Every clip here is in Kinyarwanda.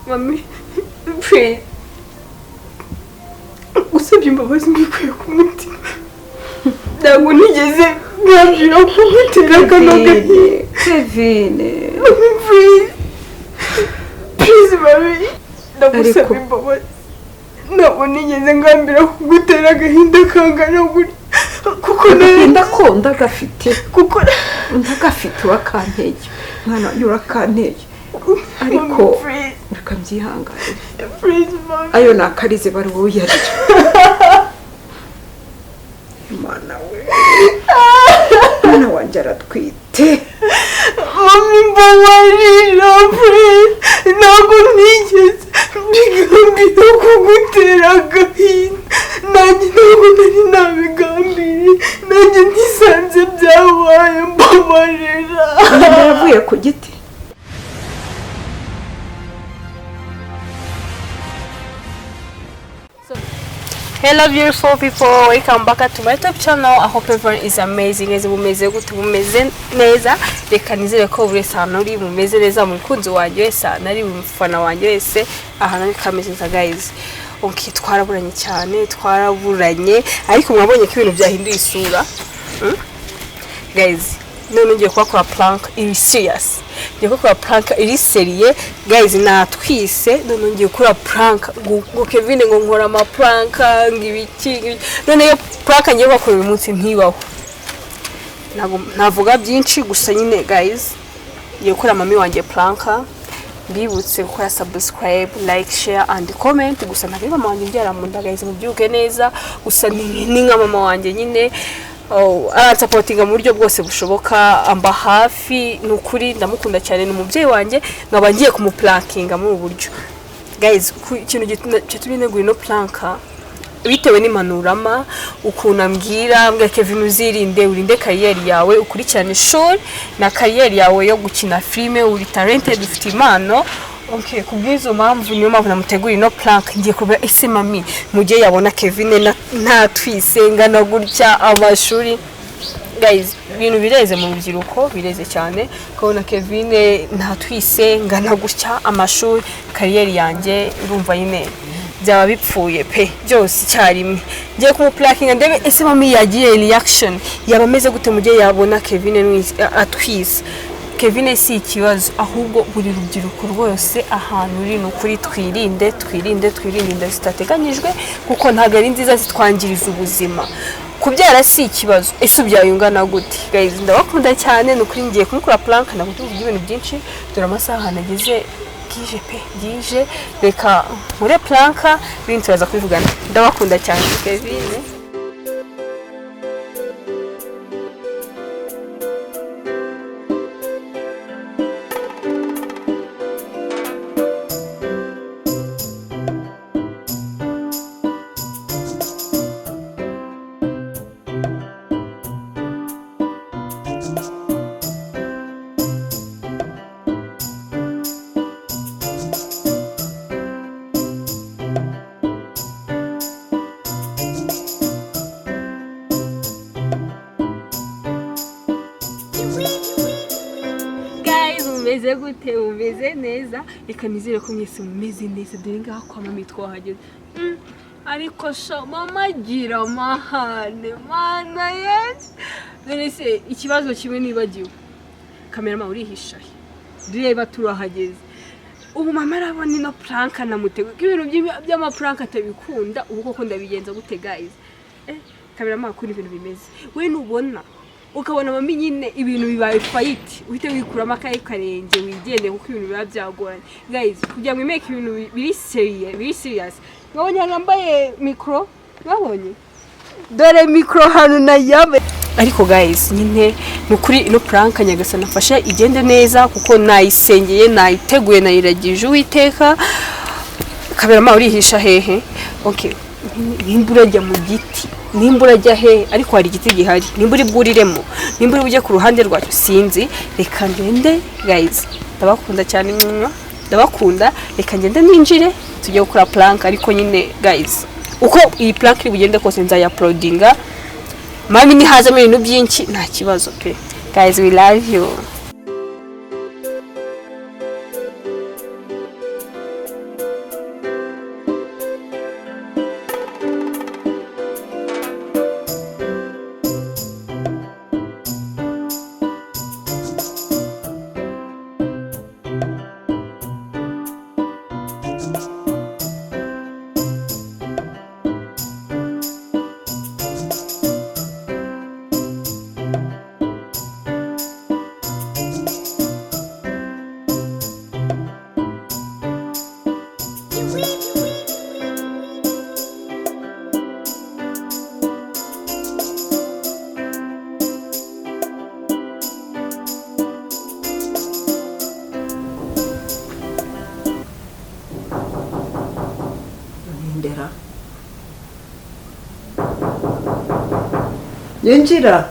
Mami, please. Usabye imbabazi mbikuye ku mutima. Ntabwo nigeze ngambira kumutera akanoga. Kevin. Please, mami. Ndagusabye imbabazi. Ntabwo nigeze ngambira kugutera agahinda kangana gutya. Kuko ndakunda gafite. Kuko ndagafite wakanteye. Mwana yurakanteye. Ariko rekabyihangane. Please, mami. Ayo nakarize bari wowe yari. Mana we. Mwana wanje aratwite. Mami mbabarira, please. Ntabwo nigeze mbigambira kugutera agahinda. Nanjye ntabwo nari nabigambiriye. Nanjye ntisanze byabaye, mbabarira. Yavuye ku giti. Hello beautiful people, welcome back to my top channel. I hope everyone is amazing. Eze bumeze gute bumeze neza. Reka nizere ko buri sano uri bumeze neza mu kunzi wanjye wese nari mufana wanjye wese ahana kameze neza guys. Okay, twaraburanye cyane, twaraburanye ariko mwabonye ko ibintu byahinduye isura. Guys, none ngiye kwa prank iri serious. Ngiye kwa prank iri seriye guys, natwise none ngiye kura prank ngo Kevin ngo nkora ama prank ngibiki none yo prank ngiye bakora uyu munsi ntibaho. Navuga byinshi gusa nyine guys, ngiye kura mami wanjye prank. Bibutse gukora subscribe, like, share and comment. Gusa nabiba mama wanjye byaramunda guys, mubyuke neza. Gusa ni nka mama wanjye nyine supportinga mu buryo bwose bushoboka, amba hafi nukuri ndamukunda cyane, n'umubyeyi wanjye nkaba ngiye kumuplankinga mu buryo guys. Ikintu gitumye neguye no planka bitewe n'imanurama ukunambwira mbwa Kevin urinde career yawe, ukurikirane show na career yawe yo gukina filme, uri talented, ufite impano. Okay, kubwizo mpamvu niyo mpamvu namutegura no plank ngiye kuba ese mami mujye yabona Kevin nta twisenga na gutya amashuri guys. Ibintu bireze mu rubyiruko, bireze cyane kubona Kevin nta twisenga na gutya amashuri, career yanjye urumva nyine byaba bipfuye pe byose cyarimwe. Ngiye kumuplankinga ndebe ese mami yagiye reaction yabameze gute mujye yabona Kevin atwise. Kevin si ikibazo, ahubwo buri rubyiruko rwose ahantu uri nukuri twirinde zitateganyijwe kuko ntago ari nziza, zitwangiriza ubuzima. Kubyara si ikibazo, ese ubyayungana gute guys. Ndabakunda cyane nukuri, ngiye kumukora prank nagutuvuga ibintu byinshi, dore amasaha nageze bwije reka muri prank ibintu turaza kwivugana. Ndabakunda cyane Kevin. Umeze gute? Umeze neza? Reka nizere ko mwese mumeze neza, dore ngaho kwa mami twahageze. Ariko sha mama gira amahane mana yes. None se ikibazo kimwe nibagiwe, cameraman urihisha reba turahageze. Ubu mama arabona ino prank namutego ibintu by'ama prank atabikunda, ubu koko ndabigenza gute guys? Cameraman kuri ibintu bimeze we nubona ukabona mami nyine ibintu bibaye fight, uhite wikurama akaye karenge wigende kuko ibintu biba byagoranye guys. Kugira ngo make ibintu biri serious. Mwabonye nambaye micro, mwabonye dore micro hano na yabe. Ariko guys nyine nukuri ino prank nyagasa nafasha igende neza kuko nayisengeye, nayiteguye, nayiragije Uwiteka. Cameraman urihisha hehe? Okay, nimbura jya mu giti, nimbura jya he, ariko hari igiti gihari, nimbura bwuriremo, nimbura bujye ku ruhande rwacyo sinzi. Reka ngende guys, ndabakunda cyane mwa, ndabakunda. Reka ngende ninjire tujye gukora prank. Ariko nyine guys uko iyi prank iri bugende kose nzaya uploadinga. Mami ni haza ibintu byinshi nta kibazo pe. Guys, we love you. Yinjira.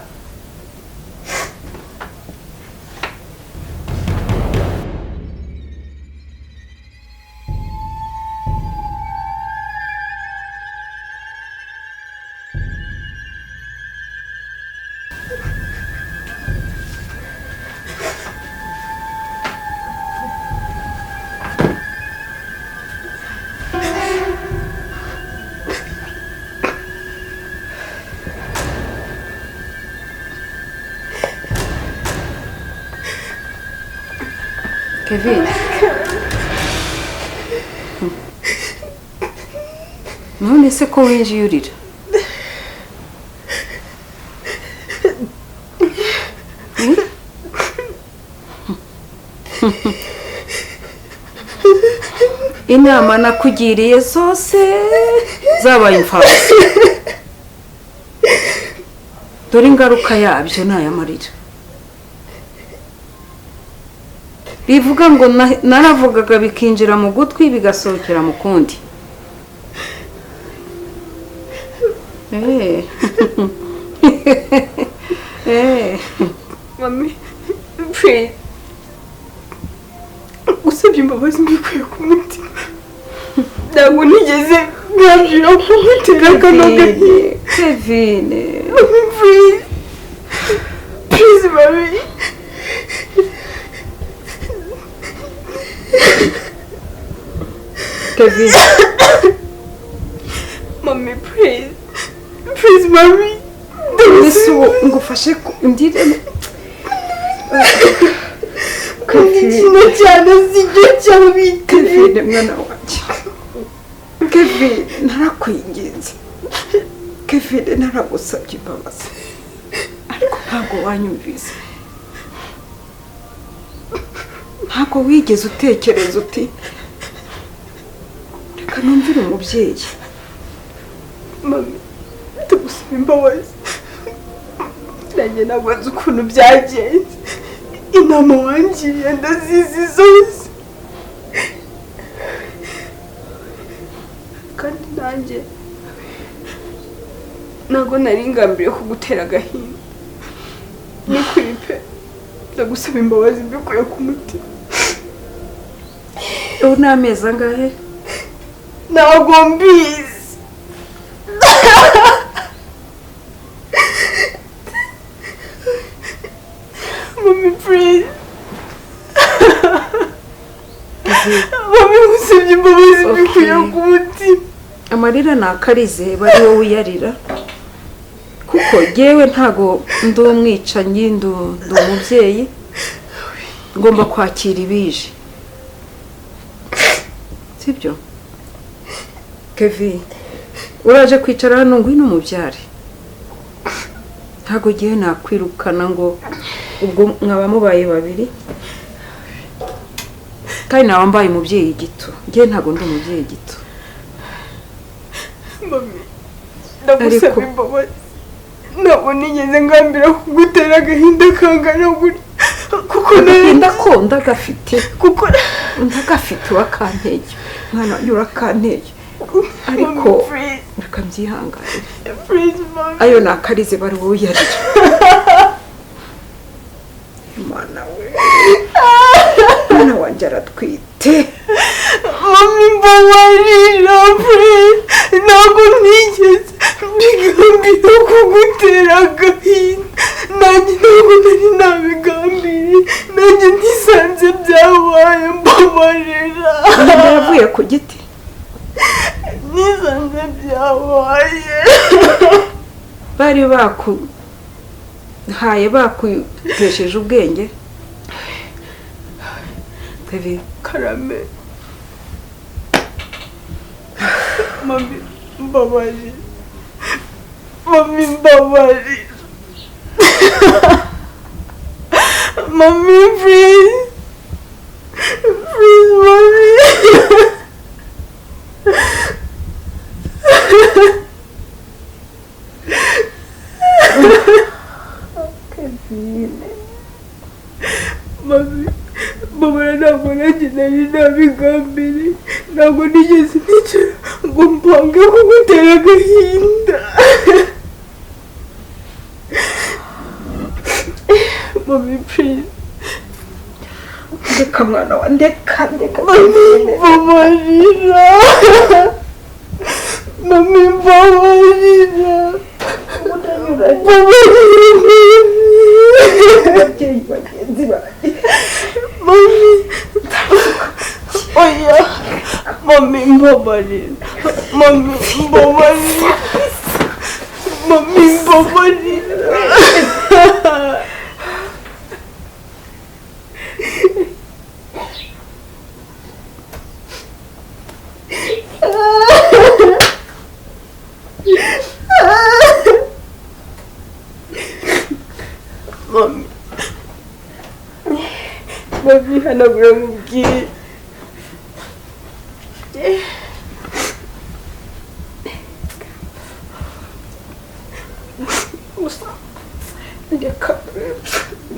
Kevin. None se ko winjiye urira? Inama nakugiriye zose zabaye imfabusa. Dore ingaruka yabyo nayamarira. Bivuga ngo naravugaga bikinjira mu gutwi bigasohokera mu kundi. Mami, please. Usabye imbabazi mbikuye ku mutima. Ntabwo nigeze nabwira ko mutera akanoga. Kevin. Mami, please. Please, mami. Kevin. Mommy, please. Please, mommy. Nisu ngufashe ndire. Kino cyane sijyo cyabi. Kevin mwana wanje. Kevin narakwinginze. Kevin naragusabye imbabazi. Ariko ntabwo wanyumvise. Ntabwo wigeze utekereza uti reka numvire umubyeyi. Mami, tugusaba imbabazi. Nanjye ntabwo nzi ukuntu byagenze. Inama wangiriye ndazizi zose. Kandi nanjye ntabwo nari ngambiriye kugutera agahinda. Ni kuri pe. Ndagusaba imbabazi mbikuye ku mutima. Ubu ni amezi angahe? Ntabwo mbizi. Mami, please. Mami, ngusabye imbabazi mbikuye ku mutima. Amarira nakarize bari wowe uyarira. Kuko jewe ntago ndi umwicanyi ndi umubyeyi. Ngomba kwakira ibije. Sibyo? Kevin, uraje kwicara hano ngwino umubyare. Ntago jewe nakwirukana ngo ubwo mwaba mubaye babiri. Kandi nawe mbaye umubyeyi gito. Jewe ntago ndi umubyeyi gito. Mami, ndagusaba imbabazi. Ntabwo nigeze ngambira kugutera agahinda kangana gutya. Kuko ndakunda gafite. Kuko ndagafite wakanteye. Mwana yurakanteye. Ariko reka mbyihangane. Ayo nakarize bari wowe uyarira. Mwana we. Mwana wanje aratwite. Mami, mbabarira, please. Ntabwo nigeze mbigambira kugutera agahinda. nanjye ntabwo nari nabigambiriye nanjye ntisanze byabaye mbabarira yavuye ku giti nisanze byabaye bari bakuhaye bakutesheje ubwenge karame mami mbabarira mami mbabarira mami please mami mami mbabarira ntabwo nanjye nari nabigambiriye ntabwo nigeze nicara ngo mpange kugutera agahinda mami please ndeka mwana wa ndeka mami mbabarira mami mbabarira ababyeyi bagenzi banjye mami oya mami mbabarira mami mbabarira mami mbabarira mami mami hanagura mubwire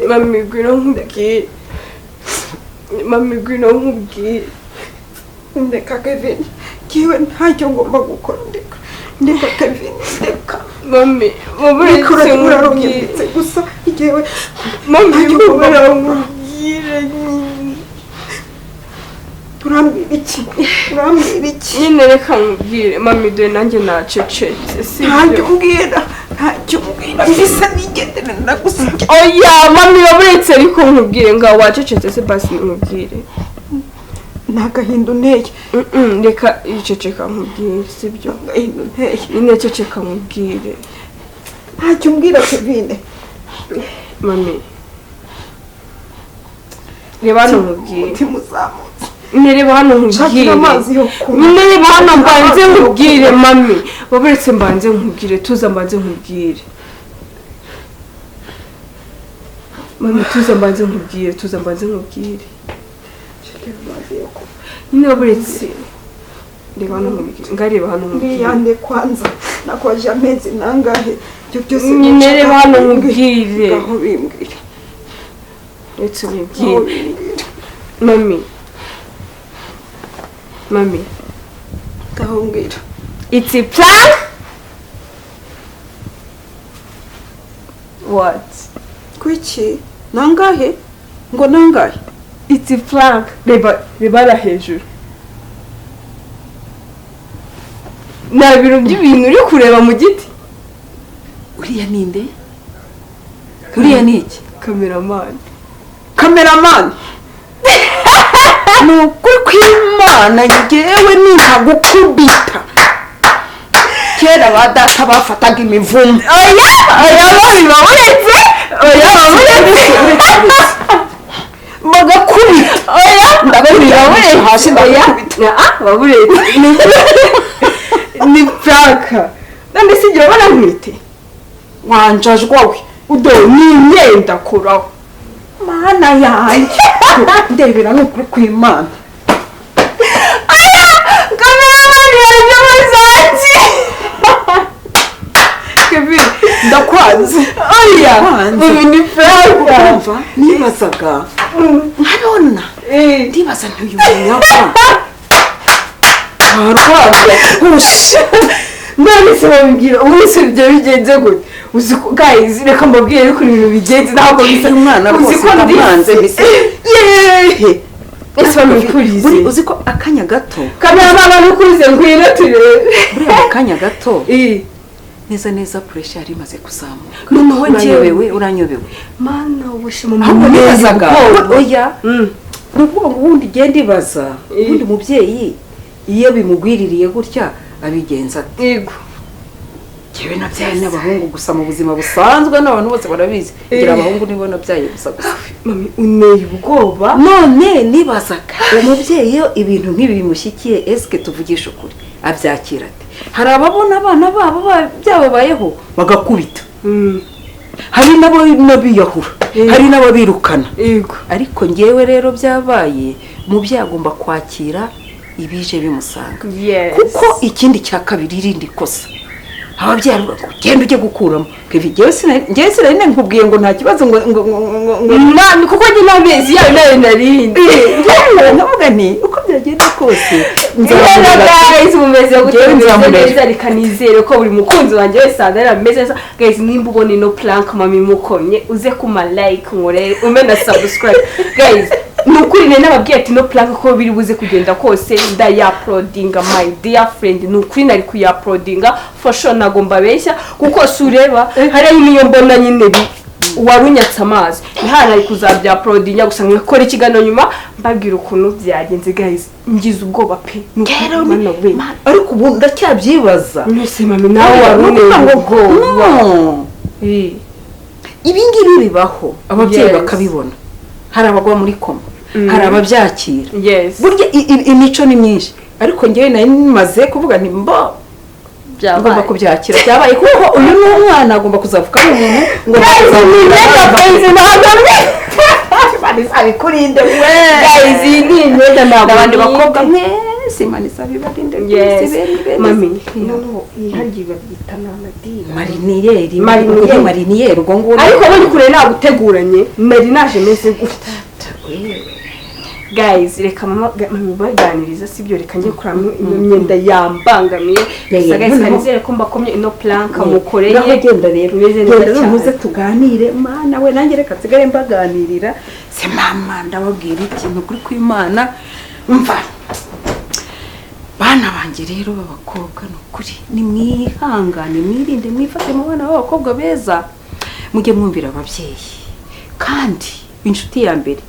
mami ngwino nkubwire mami ngwino nkubwire ndeka Kevin kiwe ntacyo ngomba gukora ndeka Kevin ndeka mami muretse nkubwire gusa igihe mami mubara nkubwire turambwira iki nyine reka nkubwire mami dore nanjye nacecetse ntacyo mbwira mbisa nigendera ndagusabye oya mami muretse ariko nkubwire ngaho wacecetse se basi nkubwire ntagahinda unteye reka iceceka nkubwire sibyo agahinda unteye nyine ceceka nkubwire ntacyo mbwira Kevin mami reba hano nkubwire umutima uzamutse nireba hano nkubwire nireba hano mbanze nkubwire mami waburetse mbanze nkubwire tuza mbanze nkubwire mami tuza mbanze nkubwire nyine waburetse reba hano nkubwire ngareba hano nkubwire ndiyande kwanza nakwaje amezi nangahe byo byose nyine reba hano nkubwire aho bimbwira ndetse ubibwire mami aho mbwira it's a plan what kwiki nangahe ngo nangahe it's a plan reba la hejuru nta biro by'ibintu uri kureba mu giti uriya ninde uriya ni iki cameraman ni ukuri kw'Imana ngewe nintagukubita kera ba data bafataga imivumba oya baburetse bagakubita ndababuretse hasi ndakubita baburetse ni pranka nande sigira baramwite wanjajwa we udo ni imyenda kuraho mana yanjye ndebera ni ukuri kw'Imana Kevin ndakwanze uyu ni pranka nibazaga nkabona ndibaza ntuyu munyabwa arwabya none se bambwira umunsi ibyo bigenze gute uzi ko guys reka mbabwire ariko ibintu bigenze ntabwo bisa umwana rwose ndamanze yehe ese bamukurize uzi ko akanya gato kamera mama nukurize ngwino turebe buriya akanya gato neza pressure yari imaze kuzamuka noneho uranyobewe mana ubushe mu nibazaga oya nukuvuga ngo ubundi genda ibaza ubundi mubyeyi iyo bimugwiririye gutya abigenza ati yego yewe nabyaye n'abahungu gusa mu buzima busanzwe n'abantu bose barabizi ngira abahungu nibo nabyaye gusa mami uneye ubwoba none nibazaga umubyeyi iyo ibintu nk'ibi bimushyikiye eske tuvugisha ukuri abyakira ati hari ababona abana babo byababayeho bagakubita hari n'abiyahura hari n'ababirukana yego ariko ngewe rero byabaye umubyeyi agomba kwakira ibije bimusanga kuko ikindi cya kabiri irindi kosa ababyeyi genda ujye gukuramo ngewe sinari nkubwiye ngo nta kibazo ngo mami kuko njye n'amezi yawe nayo narindi ndavuga nti uko byagenda kose guys mumeze neza reka nizere ko buri mukunzi wanjye wese arameze neza guys nimba ubona ino plank mami mukomye uze kuma like nkore umena subscribe guys nukuri n'ababwiye ati no plank ko biri buze kugenda kose ndayaploadinga my dear friend nukuri nari kuyaploadinga for sure nagomba beshya kuko sureba hari niyo mbona nyine warunyatsa amazi ihana ari kuzabyaploadinga gusa nkakora ikiganiro nyuma mbabwira ukuntu byagenze guys ngize ubwoba pe ariko ubu ndacyabyibaza nese mami nawe waruneye ubwoba ibi ngibi bibaho ababyeyi bakabibona hari abagwa muri koma hari ababyakira burya imico ni myinshi ariko ngewe nari nimaze kuvuga nti ngomba kubyakira byabaye kuko uyu ni umwana agomba kuzavuka n'umuntu ngo abikurinde guys ni imyenda n'abandi bakobwa mwese imana isabibarinde mami iharyi babyita mariniyeri mariniyeri ubwo ngubwo ariko abandi kure naguteguranye nari naje meze gutya guys reka mami baganiriza sibyo reka ngiye kuramo imyenda yambangamiye guys kanizere ko mbakomye ino plank mukoreye genda rero genda muze tuganire mana we nanjye reka tsigare mbaganirira se mama ndababwira ikintu kuri kw'Imana mva bana banjye rero b'abakobwa n'ukuri ni mwihangane mwirinde mwifate mu bana b'abakobwa beza mujye mwumvira ababyeyi kandi inshuti ya mbere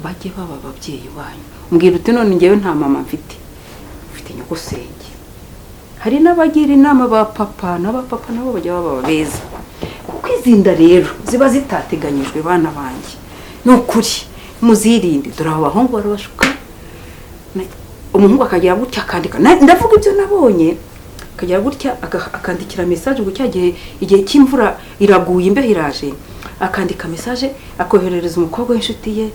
bajye baba ababyeyi banyu mbwira uti none ngewe nta mama mfite nyogosenge hari n'abagira inama ba papa n'abapapa nabo bajya baba beza kuko izinda rero ziba zitateganyijwe bana banjye n'ukuri muzirinde dore abo bahungu barabashuka umuhungu akagira gutya akandika ndavuga ibyo nabonye akagira gutya akandikira message ngo cyagiye igihe cy'imvura iraguye imbeho iraje akandika message akoherereza umukobwa w'inshuti ye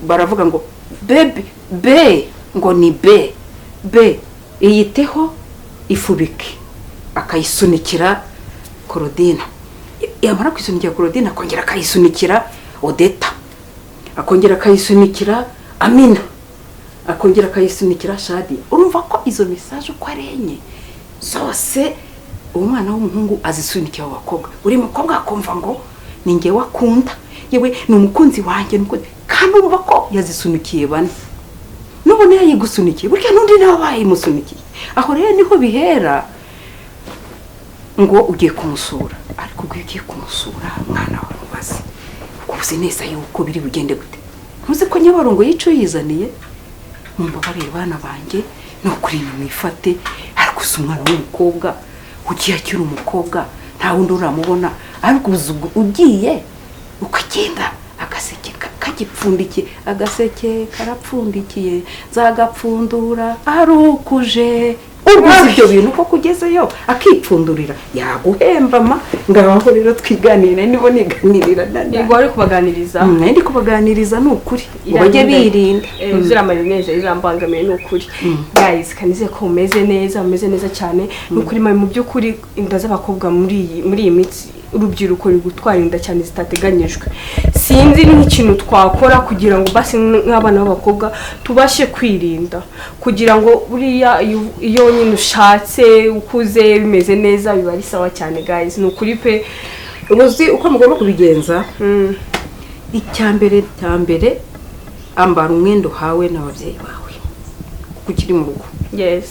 baravuga ngo be ngo ni be iyiteho ifubike akayisunikira Korodina yamara kwisunikira Korodina akongera akayisunikira Odeta akongera akayisunikira Amina akongera akayisunikira Shadi urumva ko izo message uko arenye zose umwana w'umuhungu azisunikira abakobwa uri mukobwa akumva ngo ni nge wakunda yewe ni umukunzi wanjye nuko kandi urumva ko yazisunikiye bane nubone yayigusunikiye burya nundi nawe bayimusunikiye aho rero niho bihera ngo ugiye kumusura ariko ugiye kumusura mwana wa mubazi kubuze neza yuko biri bugende gute ntuzi ko Nyabarongo yico yizaniye mumbabarire bana banjye no kuri mwifate ariko umwana w'umukobwa ugiye akiri umukobwa nta wundi uramubona ariko ugiye ukagenda agaseke kagipfundikiye agaseke karapfundikiye zagapfundura arukuje ubuze ibyo bintu ko kugezeyo akipfundurira yaguhembama ngaho rero twiganire nibo niganirira yego ari kubaganiriza ndi kubaganiriza n'ukuri bajye birinda uzira marineze izambangamiye n'ukuri guys kanize ko umeze neza cyane n'ukuri mu by'ukuri inda z'abakobwa muri iyi mitsi urubyiruko rigutwara inda cyane zitateganyijwe sinzi n'ikintu twakora kugira ngo basi nk'abana b'abakobwa tubashe kwirinda kugira ngo buriya iyo nyine ushatse ukuze bimeze neza biba ari sawa cyane guys n'ukuri pe ubuzi uko mugomba kubigenza icyambere ambara umwenda uhawe n'ababyeyi bawe kuko ukiri mu rugo yes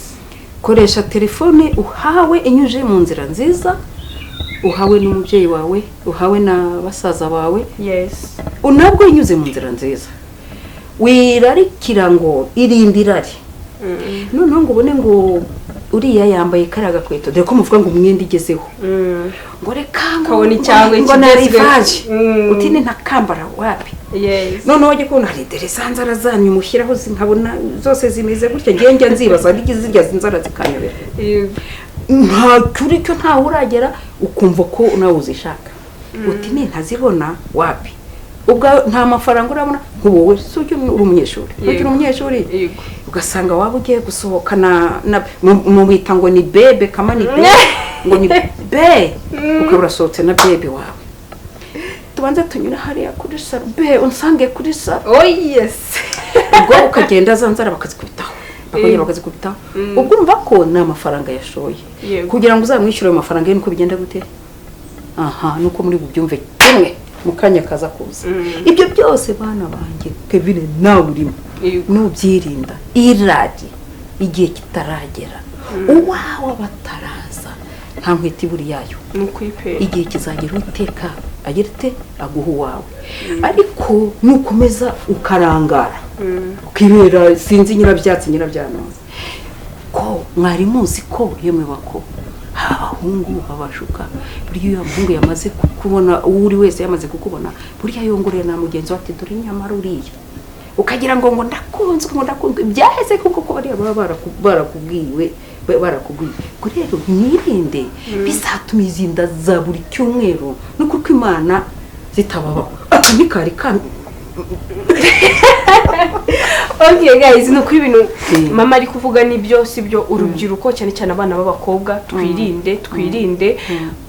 koresha telefone uhawe inyuje mu nzira nziza, uhawe n'umubyeyi wawe, uhawe na basaza bawe, yes, unabwo inyuze mu nzira nziza. Wirarikira ngo irinde irari. Noneho ngo ubone ngo uriya yambaye kariya gakweto, dore ko muvuga ngo umwenda igezeho, ngo reka kabona icyangwe ngo na rivaje, utine ntakambara wapi. yes, noneho wajya kubona hari deresanzara zanyu mushyiraho zinkabona zose zimeze gutya, njya nzibaza n'igize zirya zinzara zikanyobera. Nta kuri cyo ntawe uragera ukumva ko nawe uzishaka, utine ntazibona wapi. Ubwo nta mafaranga urabona nk'uwowe sujye uri umunyeshuri, uri umunyeshuri ugasanga waba ugiye gusohokana mu bita ngo ni bebe kama ni bebe ngo ni be, ukabura sohotse na bebe wawe, tubanze tunyura hariya kuri saro be unsange kuri saro. oh yes, ubwo ukagenda zanzara bakazikubitaho bakongera bakazikubitaho. ubwo urumva ko ni amafaranga yashoye kugira ngo uzamwishyure ayo mafaranga ye. Nuko bigenda gute? Aha, nuko muri bubyumve kimwe mukanya kaza kuza. Ibyo byose bana banjye Kevin nawe urimo nubyirinda iradi igihe kitaragera, uwawe bataraza nta nkwiti buri yayo, igihe kizagera uteka agirite aguha uwawe. Ariko nukomeza ukarangara ukibera sinzi nyirabyatsi nyirabyanone ko mwari muzi ko yemwe bako abahungu babashuka buriya umuhungu yamaze kukubona, uri wese yamaze kukubona buriya yongorera na mugenzi wati dore nyamara uriya, ukagira ngo ndakunzwe byaheze kuko ko bariya baba barakubwiwe. Rero mwirinde bizatuma izinda za buri cyumweru nuko uko Imana zitababaho. Nikari kan okay guys, no kuri ibintu mama ari kuvuga nibyo sibyo. Urubyiruko cyane cyane abana b'abakobwa twirinde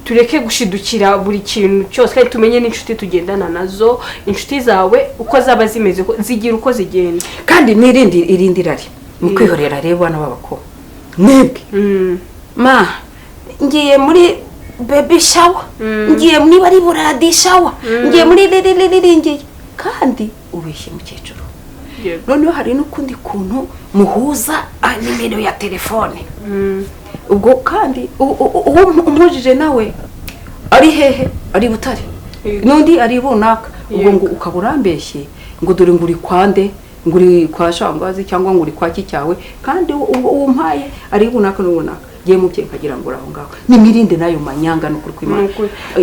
tureke gushidukira buri kintu cyose, kandi tumenye n'inshuti tugendana nazo. Inshuti zawe uko zaba zimeze zigira uko zigenda, kandi irindi rari mukwihorera rero bana b'abakobwa mwebwe. Ma ngiye muri baby shower, ngiye muri bari buradi shower, ngiye muri ngiye, kandi ubeshye mukecuru. Noneho hari n'ukundi kuntu muhuza nimero ya telefone. Ubwo kandi uwo umujije nawe ari hehe, ari Butare, n'undi ari bunaka. Ubwo ngo ukaburambeshye ngo dore nguri kwande, nguri kwa Shangwazi cyangwa nguri kwa Kicyawe, kandi uwo mpaye ari bunaka n'ubunaka. Giye mubye kagira ngo aho ngaho nimirinde nayo manyanga no kuri kwimana.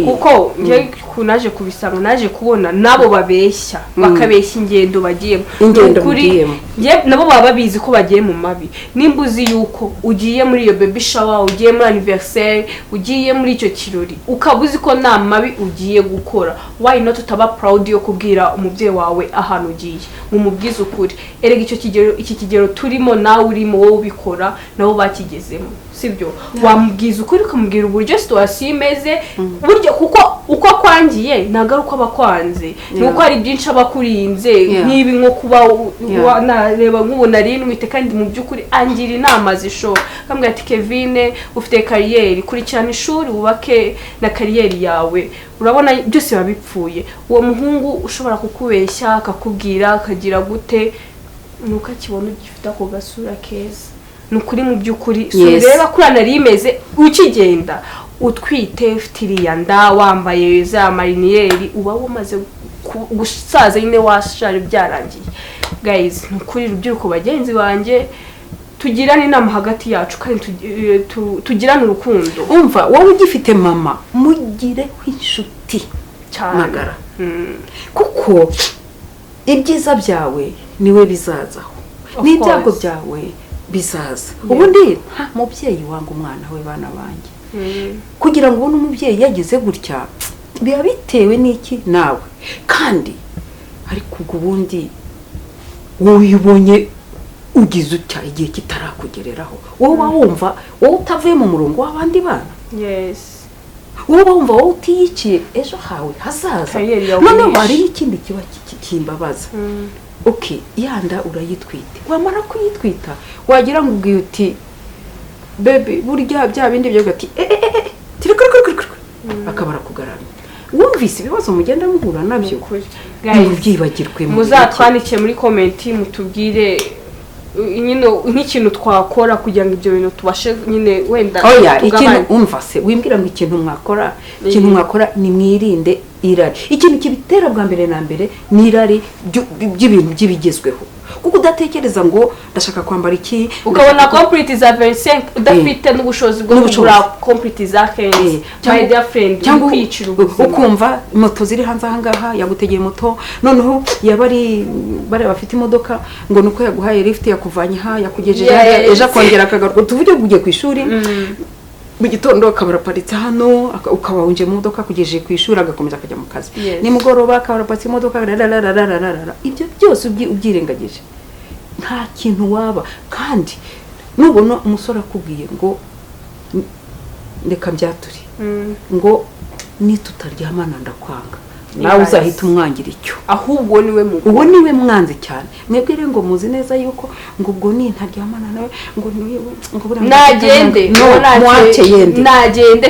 Kuko ngiye kunaje kubisanga naje kubona nabo babeshya bakabeshya ingendo bagiyemo. Kuri ngiye nabo baba bizi ko bagiye mu mabi. Nimbuzi yuko ugiye muri iyo baby shower, ugiye muri anniversaire, ugiye muri icyo kirori, ukabuzi ko nta mabi ugiye gukora, why not utaba proud yo kubwira umubyeyi wawe ahantu ugiye mumubwiza ukuri. Erega iki kigero turimo nawe urimo wowe ubikora nabo bakigezemo, sibyo? Wamubwiza ukuri ukamubwira uburyo situation imeze, buryo kuko uko kwangiye nagaruka abakwanze nuko hari byinshi abakurinze nkibi nko kuba nareba nkubona rinwite, kandi mu byukuri angira inama zishoboka. Kambwira ati Kevin ufite kariyeri, kurikirana ishuri wubake na kariyeri yawe, urabona byose babipfuye. Uwo muhungu ushobora kukubeshya akakubwira akagira gute, nuko akibona ugifite ako gasura keza. Nukuri mu byukuri sureba kurana rimeze ukigenda utwite ufitiriya nda wambaye za mariniyeri uba wamaze gusaza nyine washari byarangiye. Guys, nukuri rubyiruko bagenzi banjye tugirane inama hagati yacu kandi tugirane urukundo. Umva wowe ugifite mama mugire inshuti magara, kuko ibyiza byawe niwe bizazaho n'ibyago byawe bizaza. Ubundi mubyeyi wanga umwana we bana banjye, kugira ngo ubone umubyeyi yagize gutya biba bitewe n'iki nawe, kandi ariko ubundi wowe ubonye ugize utya igihe kitarakugereraho, wowe wumva wowe utavuye mu murongo w'abandi bana. Yes, wowe wumva wowe utiyikiye ejo hawe hazaza. None hari ikindi kiba kimbabaza. Okay, yanda urayitwite, wamara kuyitwita wagira ngo ubwiye uti baby burya bya bindi byo gati akabara kugarana. Wumvise ibibazo mugenda muhura nabyo, guys byibagirwe. Muzatwandike muri comment mutubwire nyine nk'ikintu twakora kugira ngo ibyo bintu tubashe nyine wenda oya ikintu umva se wimbwira ngo ikintu mwakora ni mwirinde irari. Ikintu kibitera bwa mbere na mbere ni irari by'ibintu by'ibigezweho, kuko udatekereza ngo ndashaka kwambara iki ukabona complete za 25 udafite n'ubushobozi bwo kugura complete za 15 my dear friend cyangwa kwicira ubuzima. Ukumva moto ziri hanze ahangaha yagutegeye moto, noneho yabari bafite imodoka ngo nuko yaguhaye lift yakuvanye ha yakugejeje ejo akongera akagaruka tuvuge kugiye ku ishuri mu gitondo akabara paritse hano ukaba unje mu modoka kugejeje ku ishuri agakomeza akajya mu kazi. Ni mugoroba akabara paritse imodoka ibyo byose ubyirengagije nta kintu waba. Kandi nubona umusore akubwiye ngo reka byature ngo nitutaryamana ndakwanga, nawe uzahita umwangira icyo, ahubwo niwe uwo niwe mwanze cyane. Mwebwire ngo muzi neza yuko ngo ubwo ni ntaryamana nawe ngo nagende nagende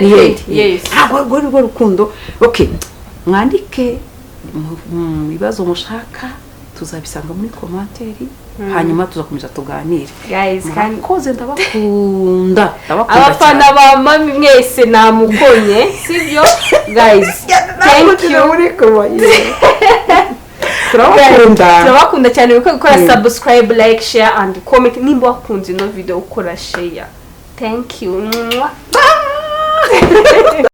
yes ntabwo rwo rukundo. Okay, mwandike mu bibazo mushaka tuzabisanga muri komanteri, hanyuma tuzakomeza tuganire. Guys, kandi koze ndabakunda abafana ba mami mwese namukonye sibyo guys. Thank you. Turabakunda cyane uko gukora subscribe, like, share and comment. Nimba wakunze ino video ukora share. Thank you.